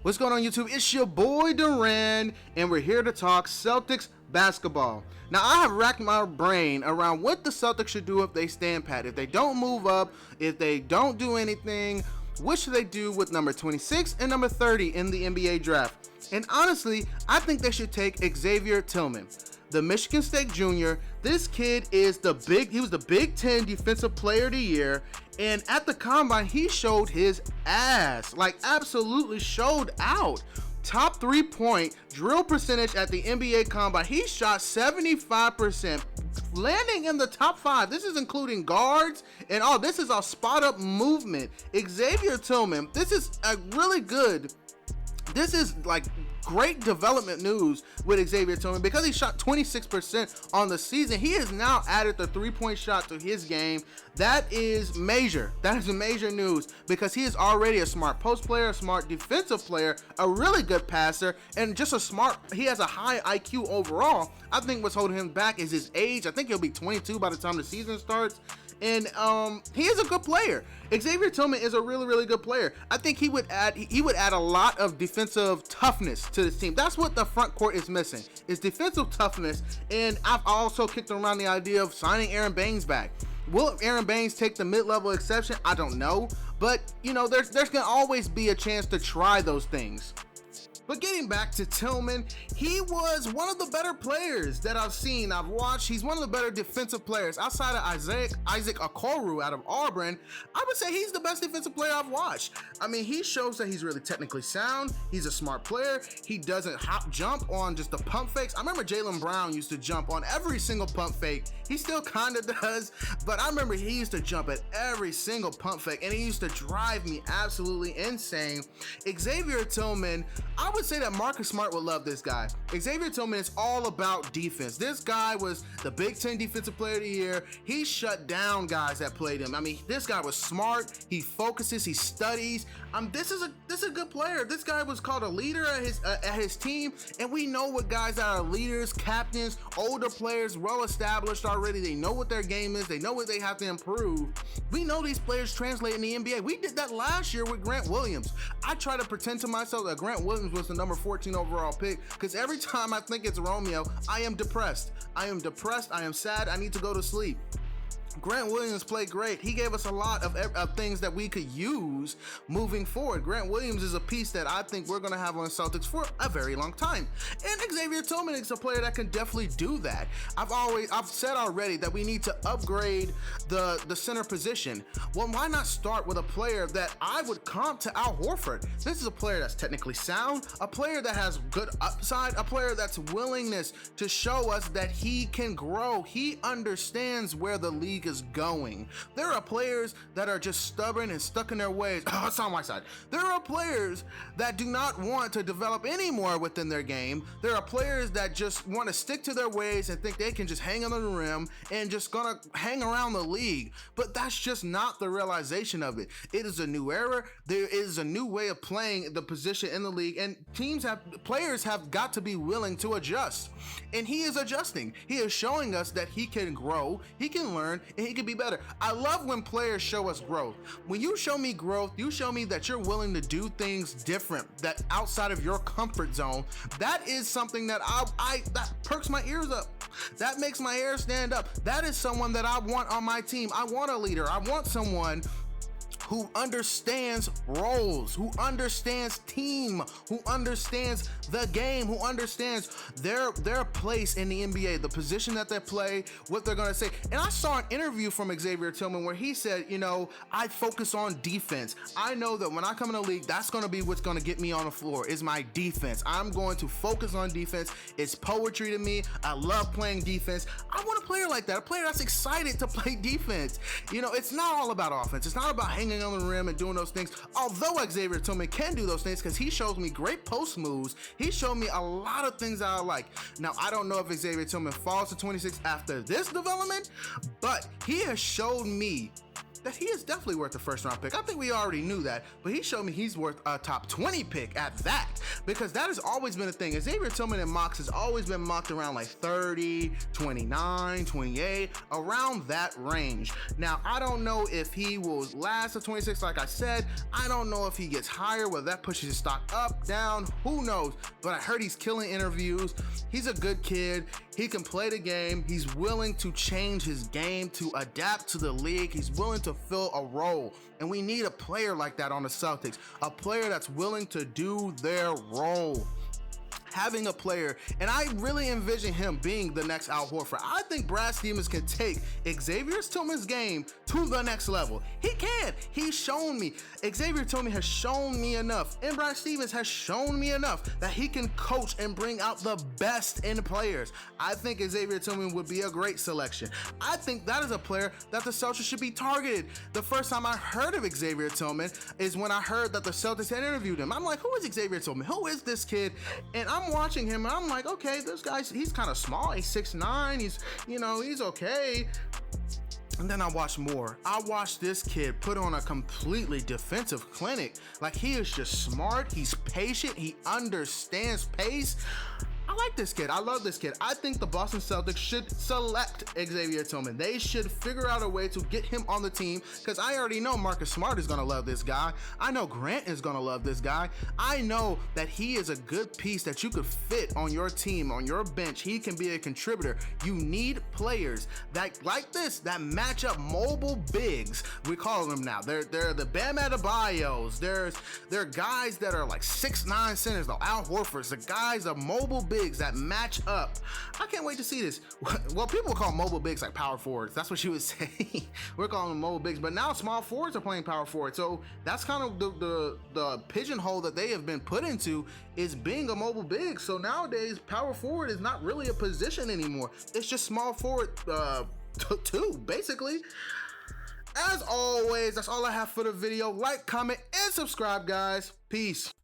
What's going on YouTube? It's your boy Duran, and we're here to talk Celtics basketball. Now, I have racked my brain around what the Celtics should do if they stand pat. If they don't move up, if they don't do anything, what should they do with number 26 and number 30 in the NBA draft? And honestly, I think they should take Xavier Tillman, the Michigan State junior. This kid is he was the Big Ten Defensive Player of the Year, and at the Combine, he showed his ass, like absolutely showed out. Top 3-point drill percentage at the NBA Combine. He shot 75%, landing in the top 5. This is including guards and all. This is a spot up movement. Xavier Tillman, this is a really good. This is like great development news with Xavier Tillman because he shot 26% on the season. He has now added the 3-point shot to his game. That is major. That is major news because he is already a smart post player, a smart defensive player, a really good passer, and just he has a high IQ overall. I think what's holding him back is his age. I think he'll be 22 by the time the season starts. And he is a good player. Xavier Tillman is a really good player. I think he would add a lot of defensive toughness to this team. That's what the front court is missing, is defensive toughness. And I've also kicked around the idea of signing Aaron Baines back. Will Aaron Baines take the mid-level exception? I don't know, but you know, there's gonna always be a chance to try those things. But getting back to Tillman, he was one of the better players that I've watched. He's one of the better defensive players outside of Isaac Okoro out of Auburn. I would say he's the best defensive player I've watched. I mean, he shows that he's really technically sound. He's a smart player. He doesn't jump on just the pump fakes. I remember Jaylen Brown used to jump on every single pump fake. He still kind of does, but I remember he used to jump at every single pump fake, and he used to drive me absolutely insane. Xavier Tillman, I would say that Marcus Smart would love this guy. Xavier Tillman is all about defense. This guy was the Big Ten Defensive Player of the Year. He shut down guys that played him. I mean, this guy was smart. He focuses. He studies. This is a good player. This guy was called a leader at his team, and we know what guys that are leaders, captains, older players, well established already. They know what their game is. They know what they have to improve. We know these players translate in the NBA. We did that last year with Grant Williams. I try to pretend to myself that Grant Williams was the number 14 overall pick because every time I think it's Romeo, I am depressed. I am sad. I need to go to sleep. Grant Williams played great. He gave us a lot of things that we could use moving forward. Grant Williams is a piece that I think we're going to have on the Celtics for a very long time. And Xavier Tillman is a player that can definitely do that. I've said already that we need to upgrade the center position. Well, why not start with a player that I would comp to Al Horford? This is a player that's technically sound, a player that has good upside, a player that's willingness to show us that he can grow. He understands where the league is going. There are players that are just stubborn and stuck in their ways. It's on my side. There are players that do not want to develop any more within their game. There are players that just want to stick to their ways and think they can just hang on the rim and just gonna hang around the league. But that's just not the realization of it. It is a new era. There is a new way of playing the position in the league, and players have got to be willing to adjust. And he is adjusting. He is showing us that he can grow, he can learn, and he can be better. I love when players show us growth. When you show me growth, you show me that you're willing to do things different, that outside of your comfort zone. That is something that that perks my ears up. That makes my hair stand up. That is someone that I want on my team. I want a leader. I want someone who understands roles, who understands team, who understands the game, who understands their place in the NBA, the position that they play, what they're gonna say. And I saw an interview from Xavier Tillman where he said, you know, I focus on defense. I know that when I come in the league, that's gonna be what's gonna get me on the floor, is my defense. I'm going to focus on defense. It's poetry to me. I love playing defense. I want a player like that, a player that's excited to play defense. You know, it's not all about offense. It's not about hanging on the rim and doing those things, although Xavier Tillman can do those things because he shows me great post moves. He showed me a lot of things that I like. Now, I don't know if Xavier Tillman falls to 26 after this development, but he has showed me that he is definitely worth a first round pick. I think we already knew that, but he showed me he's worth a top 20 pick at that, because that has always been a thing. Xavier Tillman in mocks has always been mocked around like 30, 29, 28, around that range. Now, I don't know if he will last to 26, like I said. I don't know if he gets higher, whether that pushes his stock up, down, who knows, but I heard he's killing interviews. He's a good kid. He can play the game. He's willing to change his game to adapt to the league. He's willing to fill a role. And we need a player like that on the Celtics, a player that's willing to do their role. Having a player, and I really envision him being the next Al Horford. I think Brad Stevens can take Xavier Tillman's game to the next level. He can. He's shown me. Xavier Tillman has shown me enough, and Brad Stevens has shown me enough that he can coach and bring out the best in players. I think Xavier Tillman would be a great selection. I think that is a player that the Celtics should be targeted. The first time I heard of Xavier Tillman is when I heard that the Celtics had interviewed him. I'm like, who is Xavier Tillman? Who is this kid? And I'm watching him and I'm like, okay, this guy's, he's kind of small. He's 6'9". He's, he's okay. And then I watched more. I watched this kid put on a completely defensive clinic. Like, he is just smart. He's patient. He understands pace. I like this kid. I love this kid. I think the Boston Celtics should select Xavier Tillman. They should figure out a way to get him on the team, because I already know Marcus Smart is going to love this guy. I know Grant is going to love this guy. I know that he is a good piece that you could fit on your team, on your bench. He can be a contributor. You need players that, like this, that match up mobile bigs. We call them now. They're the Bam Adebayos. They're guys that are like 6'9" centers, the Al Horfords, the guys are mobile bigs that match up. I can't wait to see this. Well, people call mobile bigs like power forwards. That's what you would say. We're calling them mobile bigs, but now small forwards are playing power forward. So that's kind of the pigeonhole that they have been put into, is being a mobile big. So nowadays, power forward is not really a position anymore. It's just small forward two, basically. As always, that's all I have for the video. Like, comment, and subscribe, guys. Peace.